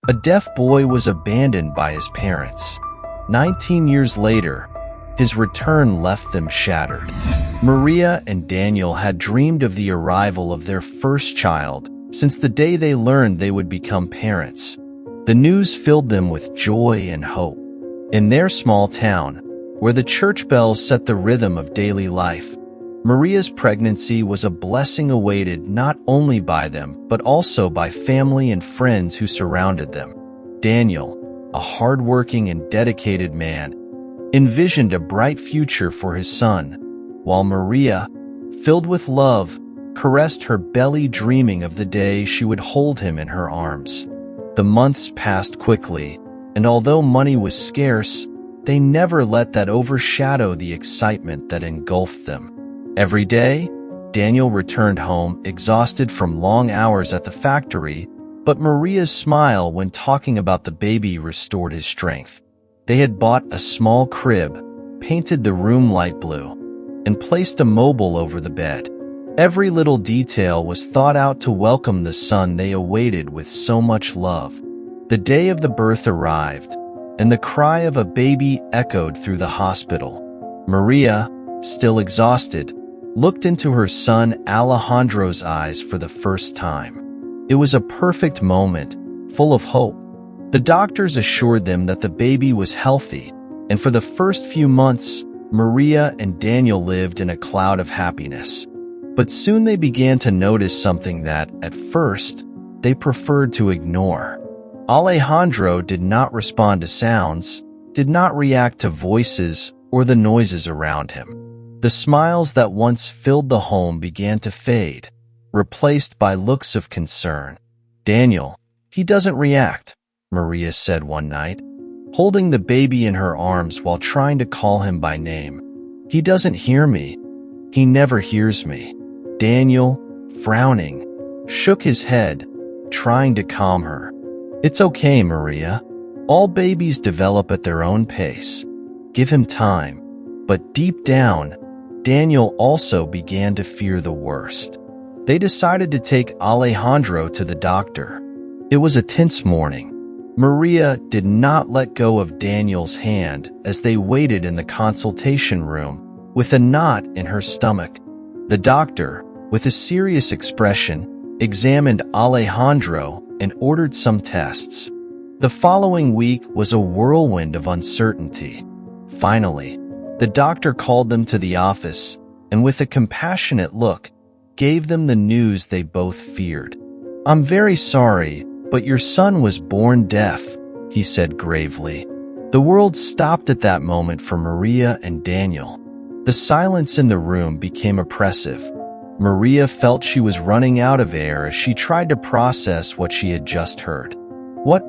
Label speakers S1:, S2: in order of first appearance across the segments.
S1: A deaf boy was abandoned by his parents. 19 years later, his return left them shattered. Maria and Daniel had dreamed of the arrival of their first child since the day they learned they would become parents. The news filled them with joy and hope. In their small town, where the church bells set the rhythm of daily life, Maria's pregnancy was a blessing awaited not only by them, but also by family and friends who surrounded them. Daniel, a hardworking and dedicated man, envisioned a bright future for his son, while Maria, filled with love, caressed her belly, dreaming of the day she would hold him in her arms. The months passed quickly, and although money was scarce, they never let that overshadow the excitement that engulfed them. Every day, Daniel returned home exhausted from long hours at the factory, but Maria's smile when talking about the baby restored his strength. They had bought a small crib, painted the room light blue, and placed a mobile over the bed. Every little detail was thought out to welcome the son they awaited with so much love. The day of the birth arrived, and the cry of a baby echoed through the hospital. Maria, still exhausted, looked into her son Alejandro's eyes for the first time. It was a perfect moment, full of hope. The doctors assured them that the baby was healthy, and for the first few months, Maria and Daniel lived in a cloud of happiness. But soon they began to notice something that, at first, they preferred to ignore. Alejandro did not respond to sounds, did not react to voices or the noises around him. The smiles that once filled the home began to fade, replaced by looks of concern. "Daniel, he doesn't react," Maria said one night, holding the baby in her arms while trying to call him by name. "He doesn't hear me. He never hears me." Daniel, frowning, shook his head, trying to calm her. "It's okay, Maria. All babies develop at their own pace. Give him time." But deep down, Daniel also began to fear the worst. They decided to take Alejandro to the doctor. It was a tense morning. Maria did not let go of Daniel's hand as they waited in the consultation room with a knot in her stomach. The doctor, with a serious expression, examined Alejandro and ordered some tests. The following week was a whirlwind of uncertainty. Finally, the doctor called them to the office and with a compassionate look, gave them the news they both feared. "I'm very sorry, but your son was born deaf," he said gravely. The world stopped at that moment for Maria and Daniel. The silence in the room became oppressive. Maria felt she was running out of air as she tried to process what she had just heard. What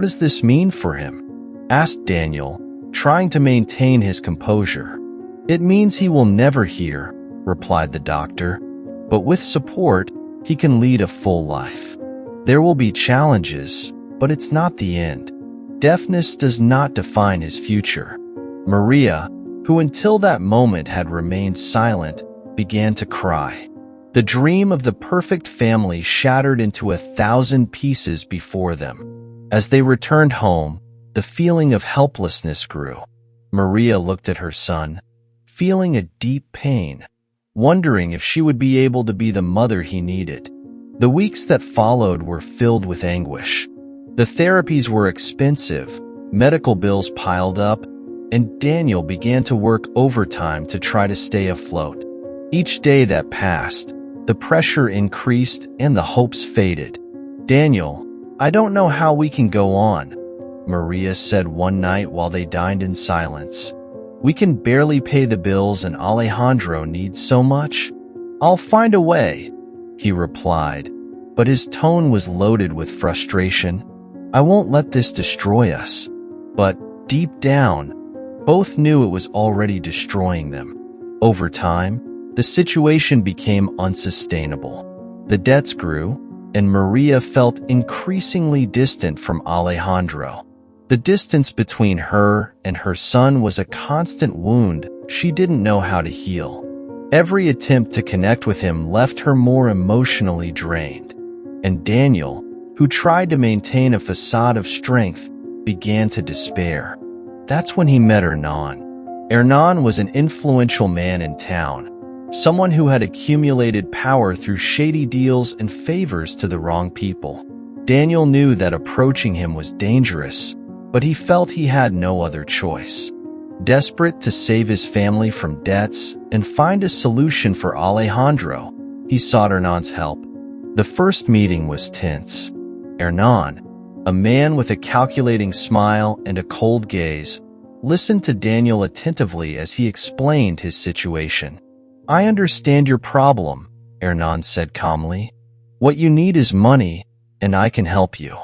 S1: does this mean for him?" asked Daniel, trying to maintain his composure. "It means he will never hear," replied the doctor, "but with support, he can lead a full life. There will be challenges, but it's not the end. Deafness does not define his future." Maria, who until that moment had remained silent, began to cry. The dream of the perfect family shattered into 1,000 pieces before them. As they returned home, the feeling of helplessness grew. Maria looked at her son, feeling a deep pain, wondering if she would be able to be the mother he needed. The weeks that followed were filled with anguish. The therapies were expensive, medical bills piled up, and Daniel began to work overtime to try to stay afloat. Each day that passed, the pressure increased and the hopes faded. "Daniel, I don't know how we can go on," Maria said one night while they dined in silence. "We can barely pay the bills and Alejandro needs so much." "I'll find a way," he replied, but his tone was loaded with frustration. "I won't let this destroy us." But deep down, both knew it was already destroying them. Over time, the situation became unsustainable. The debts grew, and Maria felt increasingly distant from Alejandro. The distance between her and her son was a constant wound she didn't know how to heal. Every attempt to connect with him left her more emotionally drained. And Daniel, who tried to maintain a facade of strength, began to despair. That's when he met Hernan. Hernan was an influential man in town, someone who had accumulated power through shady deals and favors to the wrong people. Daniel knew that approaching him was dangerous, but he felt he had no other choice. Desperate to save his family from debts and find a solution for Alejandro, he sought Hernan's help. The first meeting was tense. Hernan, a man with a calculating smile and a cold gaze, listened to Daniel attentively as he explained his situation. "I understand your problem," Hernan said calmly. "What you need is money, and I can help you.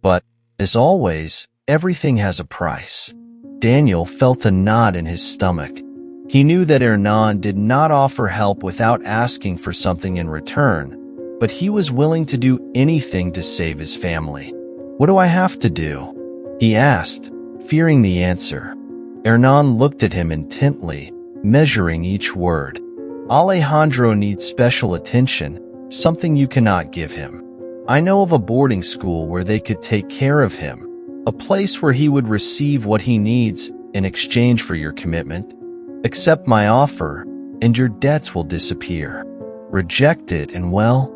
S1: But, as always, everything has a price." Daniel felt a knot in his stomach. He knew that Hernan did not offer help without asking for something in return, but he was willing to do anything to save his family. "What do I have to do?" he asked, fearing the answer. Hernan looked at him intently, measuring each word. "Alejandro needs special attention, something you cannot give him. I know of a boarding school where they could take care of him, a place where he would receive what he needs in exchange for your commitment. Accept my offer, and your debts will disappear. Reject it, and well,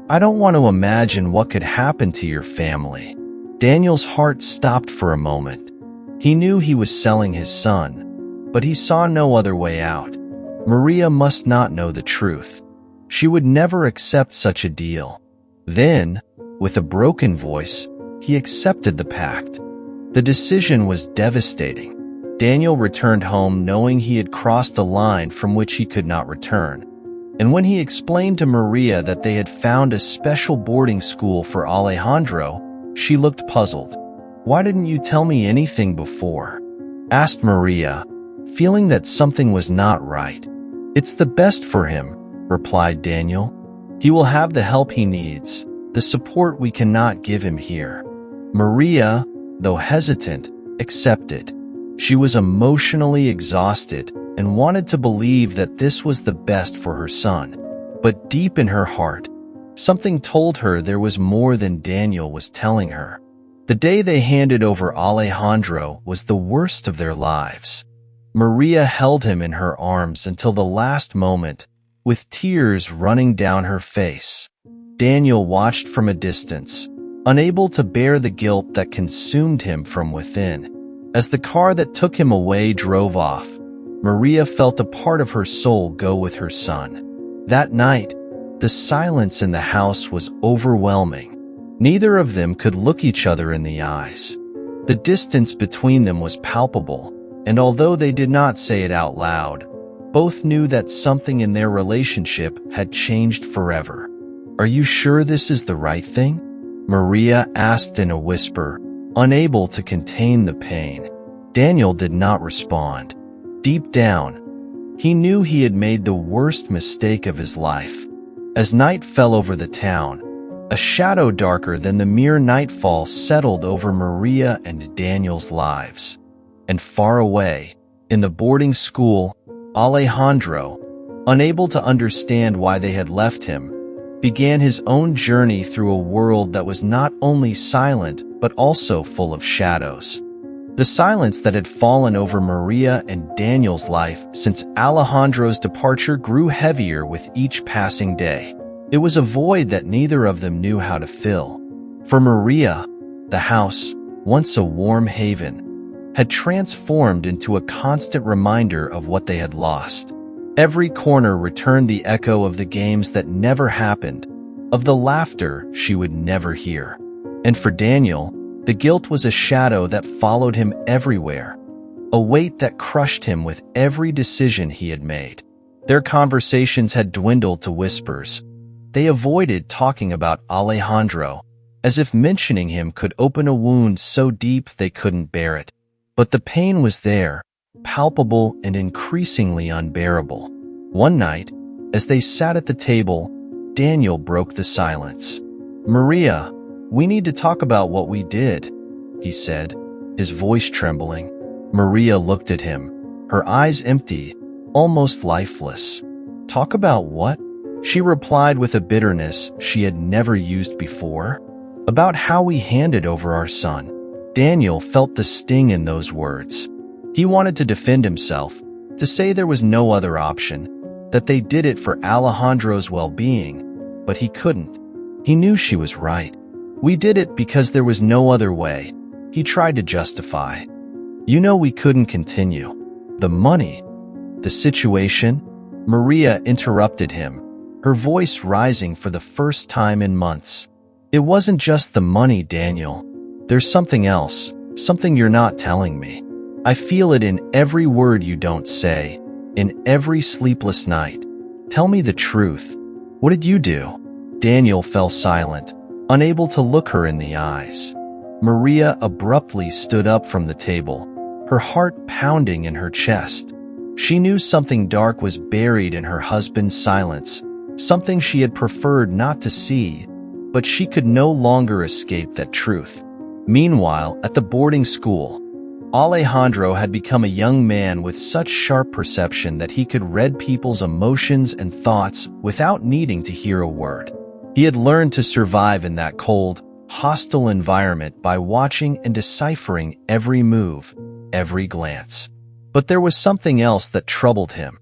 S1: I don't want to imagine what could happen to your family." Daniel's heart stopped for a moment. He knew he was selling his son, but he saw no other way out. Maria must not know the truth. She would never accept such a deal. Then, with a broken voice, he accepted the pact. The decision was devastating. Daniel returned home knowing he had crossed a line from which he could not return. And when he explained to Maria that they had found a special boarding school for Alejandro, she looked puzzled. "Why didn't you tell me anything before?" asked Maria, feeling that something was not right. "It's the best for him," replied Daniel. "He will have the help he needs, the support we cannot give him here." Maria, though hesitant, accepted. She was emotionally exhausted and wanted to believe that this was the best for her son. But deep in her heart, something told her there was more than Daniel was telling her. The day they handed over Alejandro was the worst of their lives. Maria held him in her arms until the last moment, with tears running down her face. Daniel watched from a distance, unable to bear the guilt that consumed him from within. As the car that took him away drove off, Maria felt a part of her soul go with her son. That night, the silence in the house was overwhelming. Neither of them could look each other in the eyes. The distance between them was palpable, and although they did not say it out loud, both knew that something in their relationship had changed forever. "Are you sure this is the right thing?" Maria asked in a whisper, unable to contain the pain. Daniel did not respond. Deep down, he knew he had made the worst mistake of his life. As night fell over the town, a shadow darker than the mere nightfall settled over Maria and Daniel's lives. And far away, in the boarding school, Alejandro, unable to understand why they had left him, began his own journey through a world that was not only silent but also full of shadows. The silence that had fallen over Maria and Daniel's life since Alejandro's departure grew heavier with each passing day. It was a void that neither of them knew how to fill. For Maria, the house, once a warm haven, had transformed into a constant reminder of what they had lost. Every corner returned the echo of the games that never happened, of the laughter she would never hear. And for Daniel, the guilt was a shadow that followed him everywhere, a weight that crushed him with every decision he had made. Their conversations had dwindled to whispers. They avoided talking about Alejandro, as if mentioning him could open a wound so deep they couldn't bear it. But the pain was there, palpable and increasingly unbearable. One night, as they sat at the table, Daniel broke the silence. "Maria, we need to talk about what we did," he said, his voice trembling. Maria looked at him, her eyes empty, almost lifeless. "Talk about what?" she replied with a bitterness she had never used before. about how we handed over our son. Daniel felt the sting in those words. He wanted to defend himself, to say there was no other option, that they did it for Alejandro's well-being, but he couldn't. He knew she was right. We did it because there was no other way, he tried to justify. You know we couldn't continue. The money, the situation, Maria interrupted him, her voice rising for the first time in months. It wasn't just the money, Daniel. There's something else, something you're not telling me. I feel it in every word you don't say, in every sleepless night. Tell me the truth. What did you do? Daniel fell silent, unable to look her in the eyes. Maria abruptly stood up from the table, her heart pounding in her chest. She knew something dark was buried in her husband's silence, something she had preferred not to see, but she could no longer escape that truth. Meanwhile, at the boarding school, Alejandro had become a young man with such sharp perception that he could read people's emotions and thoughts without needing to hear a word. He had learned to survive in that cold, hostile environment by watching and deciphering every move, every glance. But there was something else that troubled him.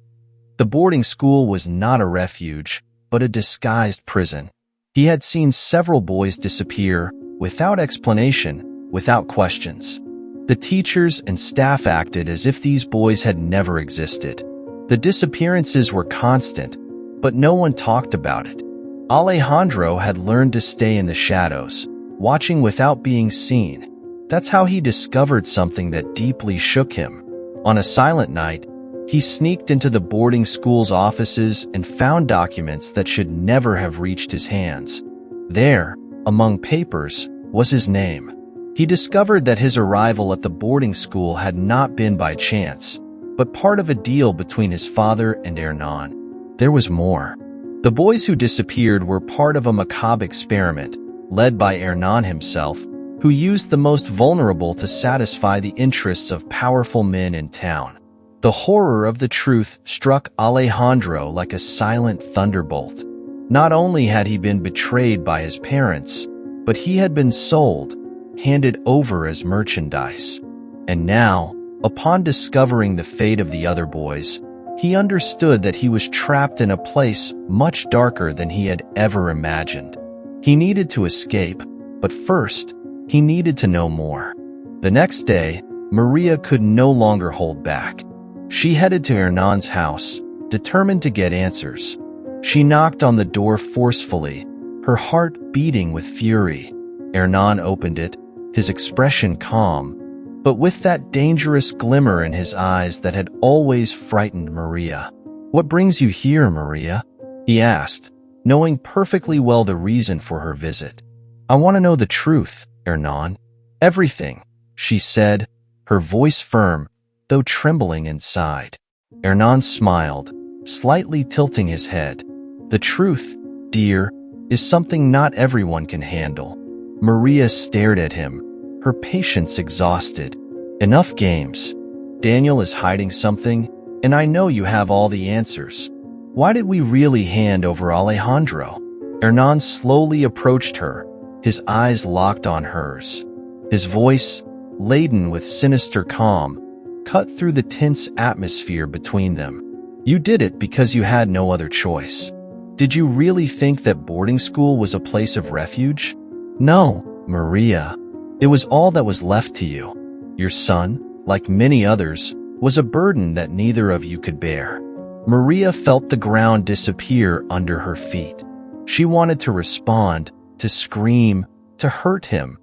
S1: The boarding school was not a refuge, but a disguised prison. He had seen several boys disappear, without explanation, without questions. The teachers and staff acted as if these boys had never existed. The disappearances were constant, but no one talked about it. Alejandro had learned to stay in the shadows, watching without being seen. That's how he discovered something that deeply shook him. On a silent night, he sneaked into the boarding school's offices and found documents that should never have reached his hands. There, among papers, was his name. He discovered that his arrival at the boarding school had not been by chance, but part of a deal between his father and Hernan. There was more. The boys who disappeared were part of a macabre experiment, led by Hernan himself, who used the most vulnerable to satisfy the interests of powerful men in town. The horror of the truth struck Alejandro like a silent thunderbolt. Not only had he been betrayed by his parents, but he had been sold, handed over as merchandise. And now, upon discovering the fate of the other boys, he understood that he was trapped in a place much darker than he had ever imagined. He needed to escape, but first, he needed to know more. The next day, Maria could no longer hold back. She headed to Hernan's house, determined to get answers. She knocked on the door forcefully, her heart beating with fury. Hernan opened it, his expression calm, but with that dangerous glimmer in his eyes that had always frightened Maria. "What brings you here, Maria?" he asked, knowing perfectly well the reason for her visit. "I want to know the truth, Hernan. Everything," she said, her voice firm, though trembling inside. Hernan smiled, slightly tilting his head. "The truth, dear, is something not everyone can handle." Maria stared at him, her patience exhausted. "Enough games. Daniel is hiding something, and I know you have all the answers. Why did we really hand over Alejandro?" Hernan slowly approached her, his eyes locked on hers. His voice, laden with sinister calm, cut through the tense atmosphere between them. "You did it because you had no other choice. Did you really think that boarding school was a place of refuge? No, Maria. It was all that was left to you. Your son, like many others, was a burden that neither of you could bear." Maria felt the ground disappear under her feet. She wanted to respond, to scream, to hurt him,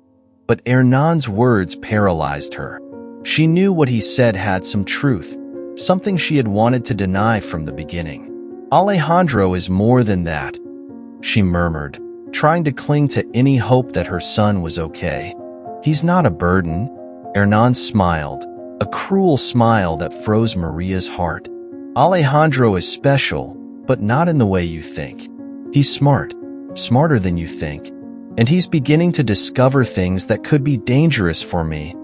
S1: but Hernan's words paralyzed her. She knew what he said had some truth, something she had wanted to deny from the beginning. "Alejandro is more than that," she murmured, trying to cling to any hope that her son was okay. "He's not a burden." Hernan smiled, a cruel smile that froze Maria's heart. "Alejandro is special, but not in the way you think. He's smart, smarter than you think, and he's beginning to discover things that could be dangerous for me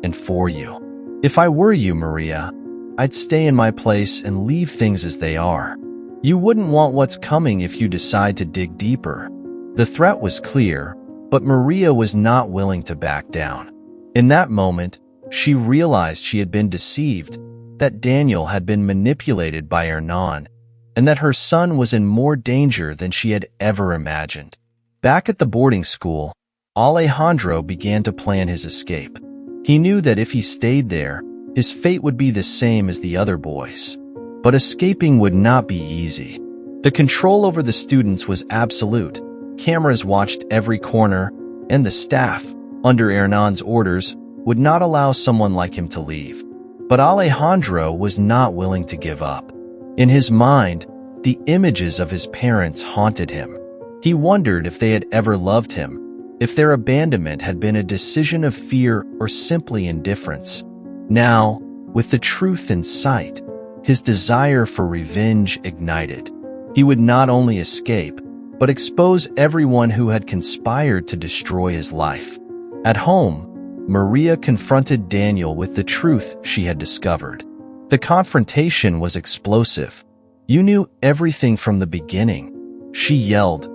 S1: and for you. If I were you, Maria, I'd stay in my place and leave things as they are. You wouldn't want what's coming if you decide to dig deeper." The threat was clear, But Maria was not willing to back down. In that moment, she realized she had been deceived, that Daniel had been manipulated by Hernan, and that her son was in more danger than she had ever imagined. Back at the boarding school, Alejandro began to plan his escape. He knew that if he stayed there, his fate would be the same as the other boys. But escaping would not be easy. The control over the students was absolute. Cameras watched every corner, and the staff, under Hernan's orders, would not allow someone like him to leave. But Alejandro was not willing to give up. In his mind, the images of his parents haunted him. He wondered if they had ever loved him, if their abandonment had been a decision of fear or simply indifference. Now, with the truth in sight, his desire for revenge ignited. He would not only escape, but expose everyone who had conspired to destroy his life. At home, Maria confronted Daniel with the truth she had discovered. The confrontation was explosive. "You knew everything from the beginning," she yelled,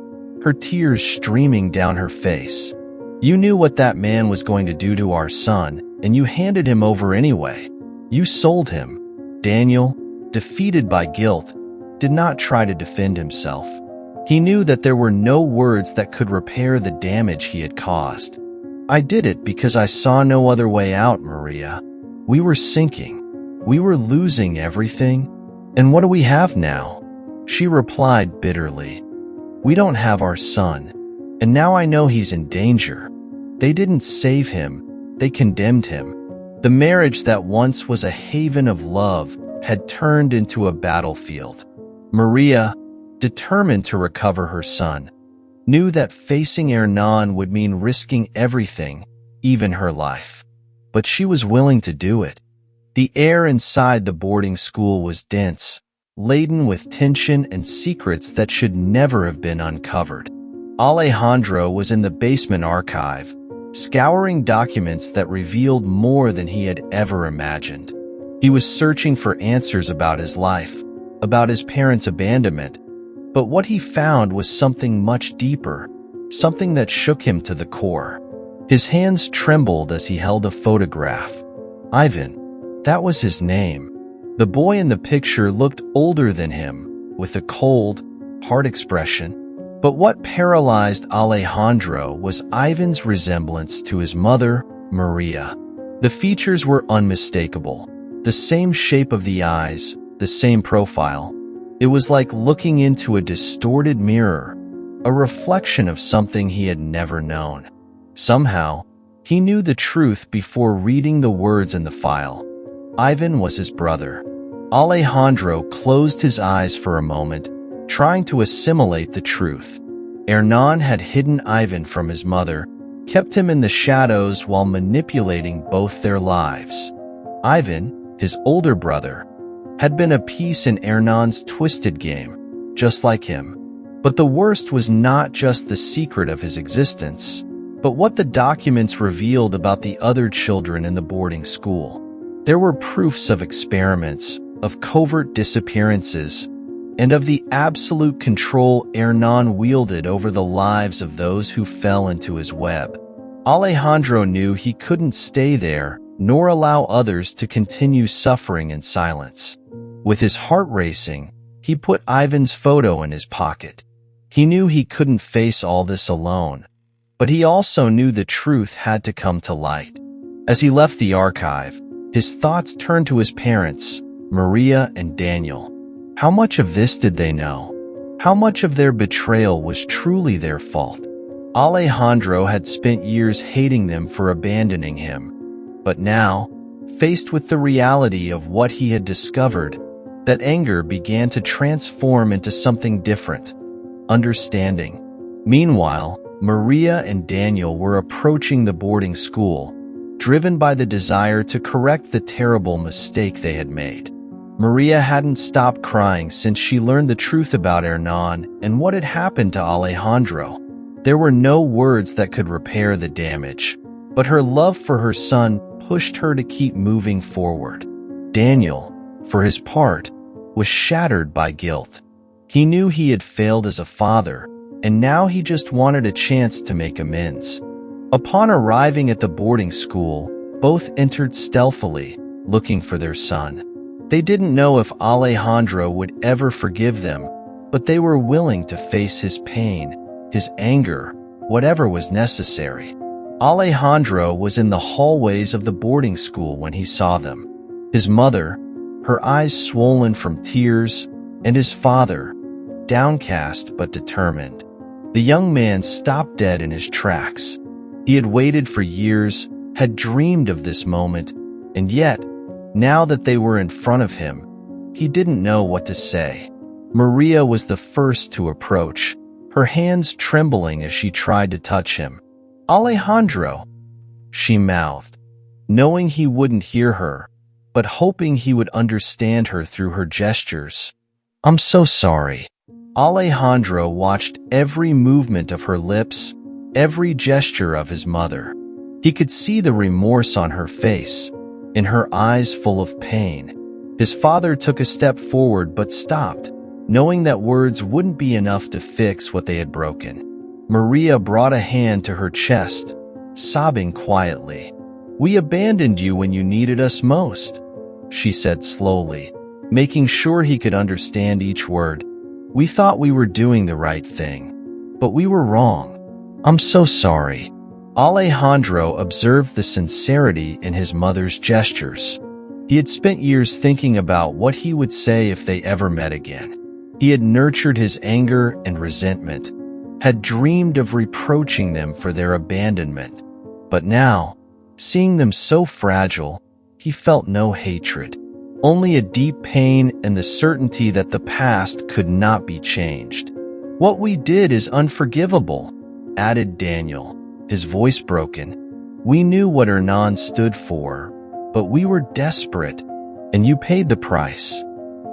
S1: her tears streaming down her face. "You knew what that man was going to do to our son, and you handed him over anyway. You sold him." Daniel, defeated by guilt, did not try to defend himself. He knew that there were no words that could repair the damage he had caused. "I did it because I saw no other way out, Maria. We were sinking. We were losing everything. And what do we have now?" She replied bitterly. "We don't have our son, and now I know he's in danger. They didn't save him, they condemned him." The marriage that once was a haven of love had turned into a battlefield. Maria, determined to recover her son, knew that facing Hernan would mean risking everything, even her life. But she was willing to do it. The air inside the boarding school was dense, laden with tension and secrets that should never have been uncovered. Alejandro was in the basement archive, scouring documents that revealed more than he had ever imagined. He was searching for answers about his life, about his parents' abandonment, but what he found was something much deeper, something that shook him to the core. His hands trembled as he held a photograph. Ivan, that was his name. The boy in the picture looked older than him, with a cold, hard expression. But what paralyzed Alejandro was Ivan's resemblance to his mother, Maria. The features were unmistakable. The same shape of the eyes, the same profile. It was like looking into a distorted mirror, a reflection of something he had never known. Somehow, he knew the truth before reading the words in the file. Ivan was his brother. Alejandro closed his eyes for a moment, trying to assimilate the truth. Hernan had hidden Ivan from his mother, kept him in the shadows while manipulating both their lives. Ivan, his older brother, had been a piece in Hernan's twisted game, just like him. But the worst was not just the secret of his existence, but what the documents revealed about the other children in the boarding school. There were proofs of experiments, of covert disappearances, and of the absolute control Hernan wielded over the lives of those who fell into his web. Alejandro knew he couldn't stay there, nor allow others to continue suffering in silence. With his heart racing, he put Ivan's photo in his pocket. He knew he couldn't face all this alone, but he also knew the truth had to come to light. As he left the archive, his thoughts turned to his parents, Maria and Daniel. How much of this did they know? How much of their betrayal was truly their fault? Alejandro had spent years hating them for abandoning him, but now, faced with the reality of what he had discovered, that anger began to transform into something different, understanding. Meanwhile, Maria and Daniel were approaching the boarding school, driven by the desire to correct the terrible mistake they had made. Maria hadn't stopped crying since she learned the truth about Hernan and what had happened to Alejandro. There were no words that could repair the damage, but her love for her son pushed her to keep moving forward. Daniel, for his part, was shattered by guilt. He knew he had failed as a father, and now he just wanted a chance to make amends. Upon arriving at the boarding school, both entered stealthily, looking for their son. They didn't know if Alejandro would ever forgive them, but they were willing to face his pain, his anger, whatever was necessary. Alejandro was in the hallways of the boarding school when he saw them. His mother, her eyes swollen from tears, and his father, downcast but determined. The young man stopped dead in his tracks. He had waited for years, had dreamed of this moment, and yet, now that they were in front of him, he didn't know what to say. Maria was the first to approach, her hands trembling as she tried to touch him. "Alejandro," she mouthed, knowing he wouldn't hear her, but hoping he would understand her through her gestures. "I'm so sorry." Alejandro watched every movement of her lips, every gesture of his mother. He could see the remorse on her face, in her eyes full of pain. His father took a step forward but stopped, knowing that words wouldn't be enough to fix what they had broken. Maria brought a hand to her chest, sobbing quietly. "We abandoned you when you needed us most," she said slowly, making sure he could understand each word. "We thought we were doing the right thing, but we were wrong. I'm so sorry." Alejandro observed the sincerity in his mother's gestures. He had spent years thinking about what he would say if they ever met again. He had nurtured his anger and resentment, had dreamed of reproaching them for their abandonment. But now, seeing them so fragile, he felt no hatred, only a deep pain and the certainty that the past could not be changed. "What we did is unforgivable," added Daniel, his voice broken. "We knew what Hernan stood for, but we were desperate, and you paid the price."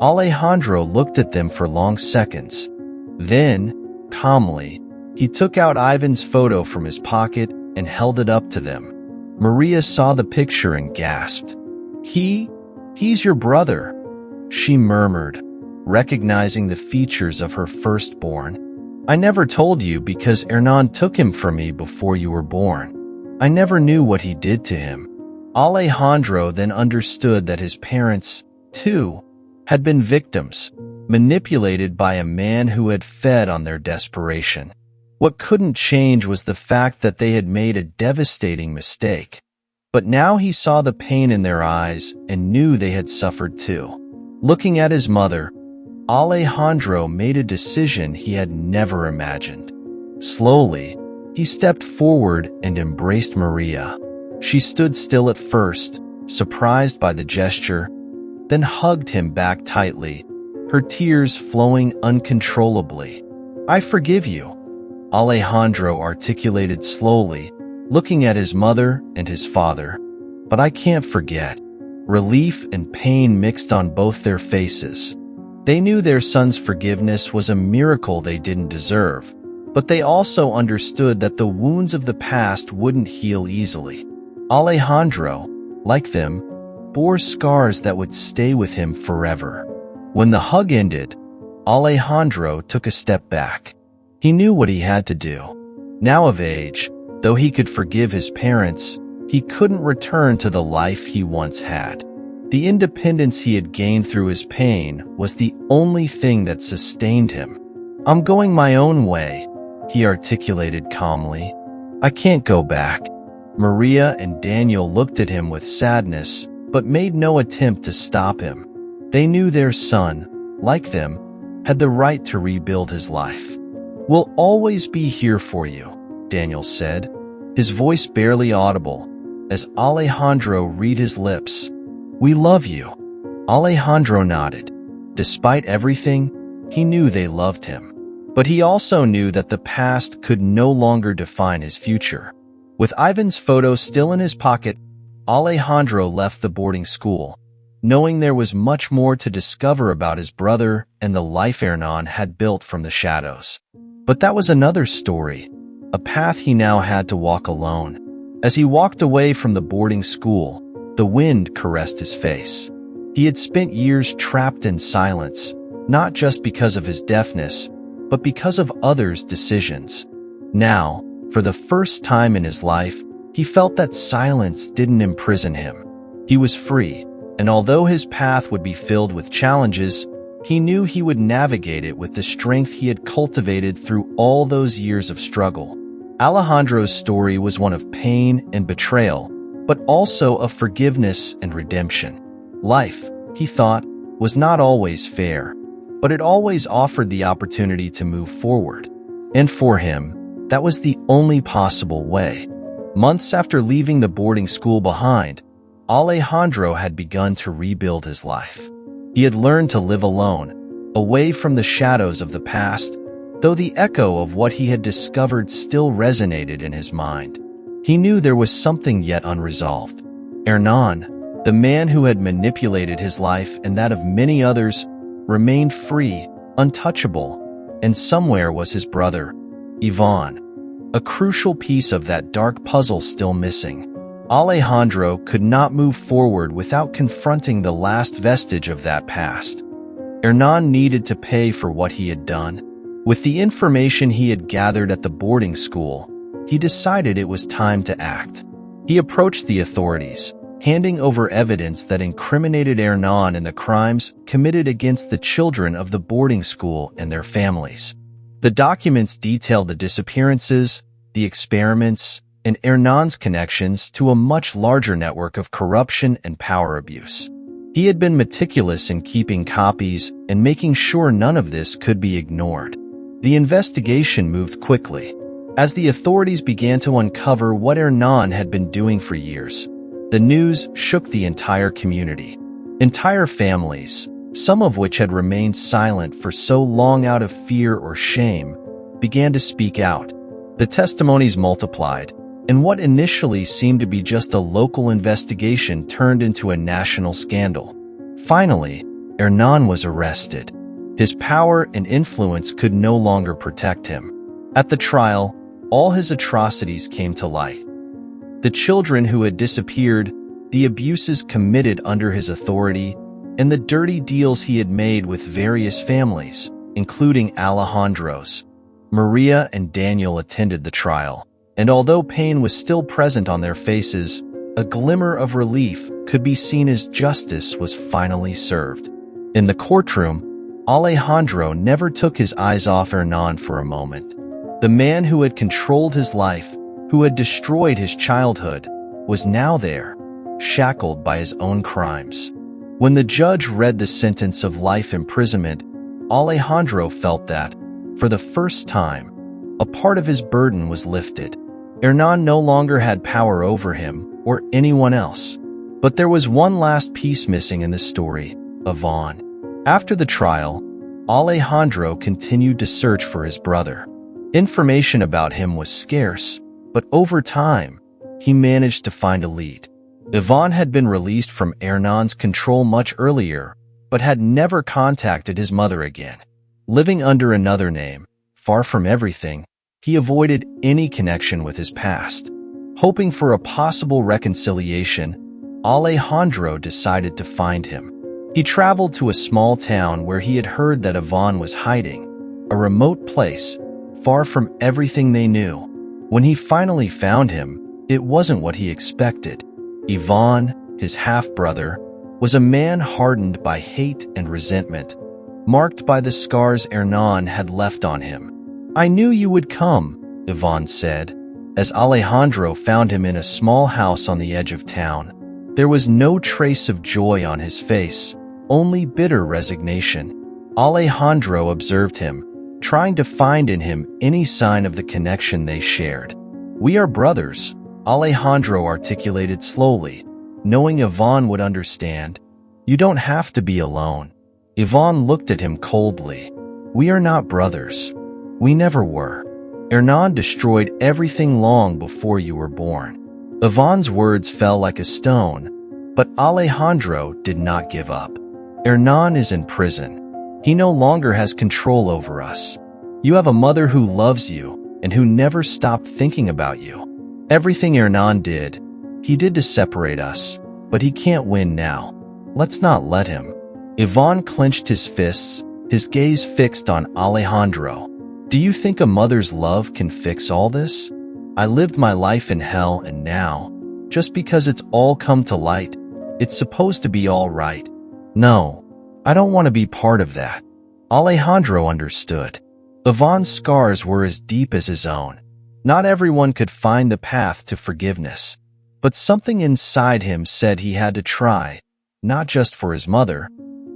S1: Alejandro looked at them for long seconds. Then, calmly, he took out Ivan's photo from his pocket and held it up to them. Maria saw the picture and gasped. He's your brother," she murmured, recognizing the features of her firstborn. "I never told you because Hernan took him from me before you were born. I never knew what he did to him." Alejandro then understood that his parents, too, had been victims, manipulated by a man who had fed on their desperation. What couldn't change was the fact that they had made a devastating mistake. But now he saw the pain in their eyes and knew they had suffered too. Looking at his mother, Alejandro made a decision he had never imagined. Slowly, he stepped forward and embraced Maria. She stood still at first, surprised by the gesture, then hugged him back tightly, her tears flowing uncontrollably. "I forgive you," Alejandro articulated slowly, looking at his mother and his father. "But I can't forget." Relief and pain mixed on both their faces. They knew their son's forgiveness was a miracle they didn't deserve, but they also understood that the wounds of the past wouldn't heal easily. Alejandro, like them, bore scars that would stay with him forever. When the hug ended, Alejandro took a step back. He knew what he had to do. Now of age, though he could forgive his parents, he couldn't return to the life he once had. The independence he had gained through his pain was the only thing that sustained him. "I'm going my own way," he articulated calmly. "I can't go back." Maria and Daniel looked at him with sadness, but made no attempt to stop him. They knew their son, like them, had the right to rebuild his life. "We'll always be here for you," Daniel said, his voice barely audible, as Alejandro read his lips. "We love you." Alejandro nodded. Despite everything, he knew they loved him. But he also knew that the past could no longer define his future. With Ivan's photo still in his pocket, Alejandro left the boarding school, knowing there was much more to discover about his brother and the life Hernan had built from the shadows. But that was another story, a path he now had to walk alone. As he walked away from the boarding school, the wind caressed his face. He had spent years trapped in silence, not just because of his deafness, but because of others' decisions. Now, for the first time in his life, he felt that silence didn't imprison him. He was free, and although his path would be filled with challenges, he knew he would navigate it with the strength he had cultivated through all those years of struggle. Alejandro's story was one of pain and betrayal, but also of forgiveness and redemption. Life, he thought, was not always fair, but it always offered the opportunity to move forward. And for him, that was the only possible way. Months after leaving the boarding school behind, Alejandro had begun to rebuild his life. He had learned to live alone, away from the shadows of the past, though the echo of what he had discovered still resonated in his mind. He knew there was something yet unresolved. Hernan, the man who had manipulated his life and that of many others, remained free, untouchable, and somewhere was his brother, Ivan, a crucial piece of that dark puzzle still missing. Alejandro could not move forward without confronting the last vestige of that past. Hernan needed to pay for what he had done. With the information he had gathered at the boarding school, he decided it was time to act. He approached the authorities, handing over evidence that incriminated Hernan in the crimes committed against the children of the boarding school and their families. The documents detailed the disappearances, the experiments, and Hernan's connections to a much larger network of corruption and power abuse. He had been meticulous in keeping copies and making sure none of this could be ignored. The investigation moved quickly. As the authorities began to uncover what Hernan had been doing for years, the news shook the entire community. Entire families, some of which had remained silent for so long out of fear or shame, began to speak out. The testimonies multiplied, and what initially seemed to be just a local investigation turned into a national scandal. Finally, Hernan was arrested. His power and influence could no longer protect him. At the trial, all his atrocities came to light. The children who had disappeared, the abuses committed under his authority, and the dirty deals he had made with various families, including Alejandro's. Maria and Daniel attended the trial, and although pain was still present on their faces, a glimmer of relief could be seen as justice was finally served. In the courtroom, Alejandro never took his eyes off Hernan for a moment. The man who had controlled his life, who had destroyed his childhood, was now there, shackled by his own crimes. When the judge read the sentence of life imprisonment, Alejandro felt that, for the first time, a part of his burden was lifted. Hernan no longer had power over him or anyone else. But there was one last piece missing in the story, Ivan. After the trial, Alejandro continued to search for his brother. Information about him was scarce, but over time, he managed to find a lead. Ivan had been released from Hernan's control much earlier, but had never contacted his mother again. Living under another name, far from everything, he avoided any connection with his past. Hoping for a possible reconciliation, Alejandro decided to find him. He traveled to a small town where he had heard that Ivan was hiding, a remote place, far from everything they knew. When he finally found him, it wasn't what he expected. Ivan, his half-brother, was a man hardened by hate and resentment, marked by the scars Hernan had left on him. "I knew you would come," Ivan said, as Alejandro found him in a small house on the edge of town. There was no trace of joy on his face, only bitter resignation. Alejandro observed him, trying to find in him any sign of the connection they shared. "We are brothers," Alejandro articulated slowly, knowing Ivan would understand. "You don't have to be alone." Ivan looked at him coldly. "We are not brothers. We never were. Hernan destroyed everything long before you were born." Ivan's words fell like a stone, but Alejandro did not give up. "Hernan is in prison. He no longer has control over us. You have a mother who loves you and who never stopped thinking about you. Everything Hernan did, he did to separate us, but he can't win now. Let's not let him." Ivan clenched his fists, his gaze fixed on Alejandro. Do you think a mother's love can fix all this? I lived my life in hell, and now, just because it's all come to light, it's supposed to be all right. No, I don't want to be part of that. Alejandro understood. Yvonne's scars were as deep as his own. Not everyone could find the path to forgiveness, but something inside him said he had to try, not just for his mother,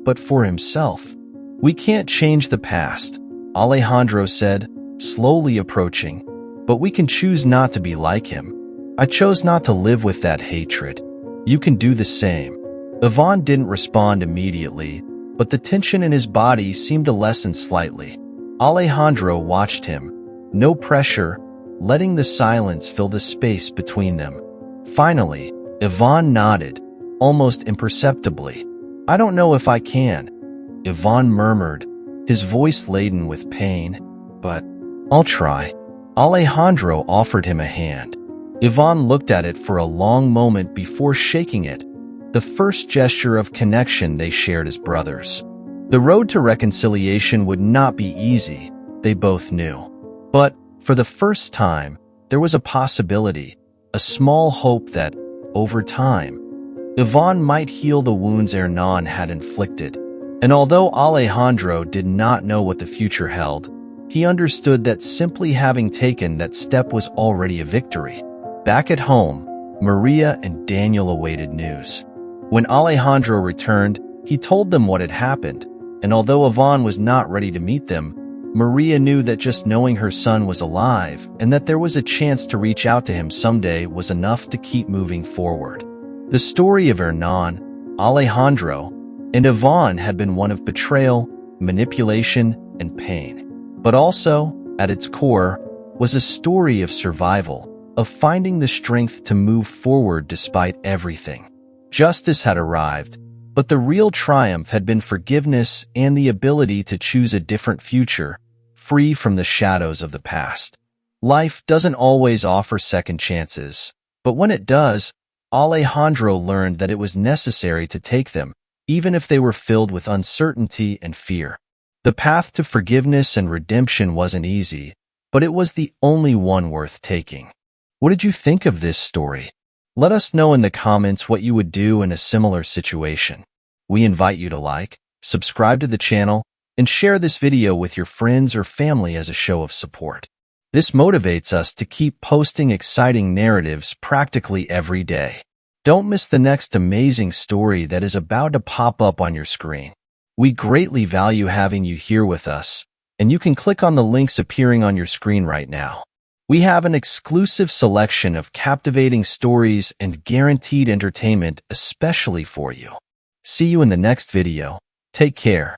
S1: but for himself. We can't change the past, Alejandro said, slowly approaching, but we can choose not to be like him. I chose not to live with that hatred. You can do the same. Yvonne didn't respond immediately, but the tension in his body seemed to lessen slightly. Alejandro watched him. No pressure, letting the silence fill the space between them. Finally, Yvonne nodded, almost imperceptibly. I don't know if I can, Yvonne murmured, his voice laden with pain. But I'll try. Alejandro offered him a hand. Yvonne looked at it for a long moment before shaking it, the first gesture of connection they shared as brothers. The road to reconciliation would not be easy, they both knew. But, for the first time, there was a possibility, a small hope that, over time, Yvonne might heal the wounds Hernan had inflicted. And although Alejandro did not know what the future held, he understood that simply having taken that step was already a victory. Back at home, Maria and Daniel awaited news. When Alejandro returned, he told them what had happened, and although Yvonne was not ready to meet them, Maria knew that just knowing her son was alive and that there was a chance to reach out to him someday was enough to keep moving forward. The story of Hernan, Alejandro, and Yvonne had been one of betrayal, manipulation, and pain. But also, at its core, was a story of survival, of finding the strength to move forward despite everything. Justice had arrived, but the real triumph had been forgiveness and the ability to choose a different future, free from the shadows of the past. Life doesn't always offer second chances, but when it does, Alejandro learned that it was necessary to take them, even if they were filled with uncertainty and fear. The path to forgiveness and redemption wasn't easy, but it was the only one worth taking. What did you think of this story? Let us know in the comments what you would do in a similar situation. We invite you to like, subscribe to the channel, and share this video with your friends or family as a show of support. This motivates us to keep posting exciting narratives practically every day. Don't miss the next amazing story that is about to pop up on your screen. We greatly value having you here with us, and you can click on the links appearing on your screen right now. We have an exclusive selection of captivating stories and guaranteed entertainment especially for you. See you in the next video. Take care.